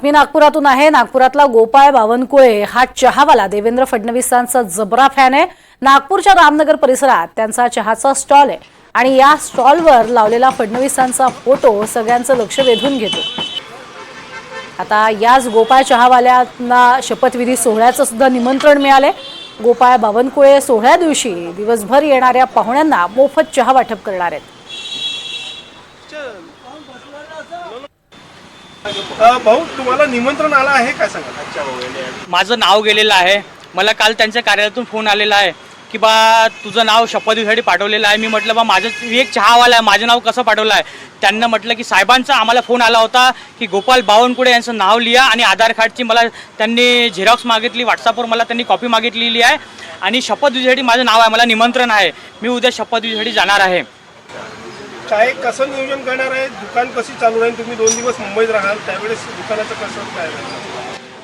मी नागपुरातून आहे। नागपुरातला गोपाळ बावनकुळे हा चहावाला देवेंद्र फडणवीसांचा जबरा फॅन आहे। नागपूरच्या रामनगर परिसरात त्यांचा चहाचा स्टॉल आहे आणि या स्टॉलवर लावलेला फडणवीसांचा फोटो सगळ्यांचं लक्ष वेधून घेतो। आता याच गोपाळ चहावाल्यांना शपथविधी सोहळ्याचं सुद्धा निमंत्रण मिळाले। गोपाळ बावनकुळे सोहळ्या दिवशी दिवसभर येणाऱ्या पाहुण्यांना मोफत चहा वाटप करणार आहेत। भाऊ तुम्हाला निमंत्रण आलं आहे काय सांगा? माझं नाव गेलेलं आहे। मला काल त्यांच्या कार्यालयातून फोन आलेला आहे की बा तुझं नाव शपथविधीसाठी पाठवलेलं आहे। मी म्हटलं बा माझं एक चहावाला आहे, माझं नाव कसं पाठवलं आहे? त्यांना म्हटलं की साहेबांचा आम्हाला फोन आला होता की गोपाळ बावनकुळे यांचं नाव लिहा आणि आधार कार्डची मला त्यांनी झेरॉक्स मागितली, व्हॉट्सअपवर मला त्यांनी कॉपी मागितलेली आहे आणि शपथविधीसाठी माझं नाव आहे, मला निमंत्रण आहे। मी उद्या शपथविधीसाठी जाणार आहे। काय कसं नियोजन करणार आहे? दुकान कशी चालू राहील? तुम्ही 2 दिवस मुंबईत राहाल त्यावेळेस दुकानाचं कसं काय?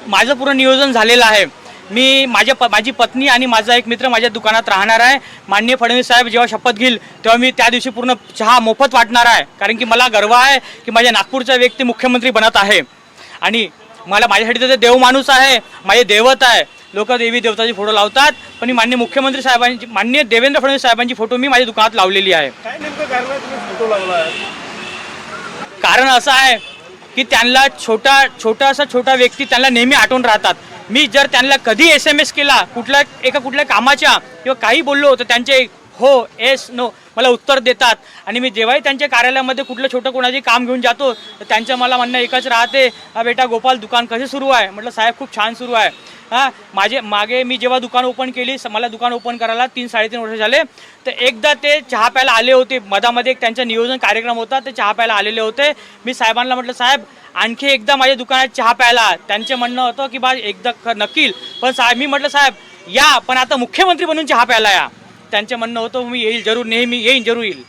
माझं पूर्ण नियोजन झालेलं आहे। मी माझी पत्नी आणि माझा एक मित्र माझ्या दुकानात राहणार आहे। माननीय फडणवीस साहेब जेव्हा शपथ घेईल तेव्हा मी त्या दिवशी पूर्ण चहा मोफत वाटणार आहे, कारण की मला गर्व आहे की माझ्या नागपूरचा व्यक्ती मुख्यमंत्री बनत आहे आणि माझ्यासाठी तर ते देव माणूस आहे, माझे दैवत आहे। लोक देवी देवताची फोटो लावतात, पण माननीय मुख्यमंत्री साहेबांची, माननीय देवेंद्र फडणवीस साहेबांची फोटो मी माझ्या दुकानात लावलेली आहे। काय नेमकं कारण आहे तुम्ही फोटो लावला आहे? कारण असं आहे की त्यांना छोटा व्यक्ती त्यांना नेहमी आठवून राहतात। मी जर त्यांना कधी SMS केला कुठल्या कामाच्या किंवा काही बोललो तर त्यांचे हो, येस, नो मला उत्तर देतात आणि मी जेव्हाही त्यांच्या कार्यालयामध्ये कुठलं छोटं कोणाचे काम घेऊन जातो तर त्यांचं मला म्हणणं एकच राहते, हा बेटा गोपाल दुकान कसे सुरू आहे? म्हटलं साहेब खूप छान सुरू आहे। मागे मी जेव्हा दुकान ओपन केली, मला दुकान ओपन करायला 3-3.5 वर्ष झाले, तर एकदा ते चहा प्यायला आले होते। मधामध्ये एक त्यांचा नियोजन कार्यक्रम होता, ते चहा प्यायला आलेले होते। मी साहेबांना म्हटलं साहेब आणखी एकदा माझ्या दुकानात चहा प्यायला। त्यांचे म्हणणं होतं की बा एकदा नक्की, पण साहेब मी म्हटलं साहेब या, पण आता मुख्यमंत्री बनून चहा प्यायला या। त्यांचे म्हणणं होतं मी येईल, जरूर नेहमी येईन, जरूर येईल।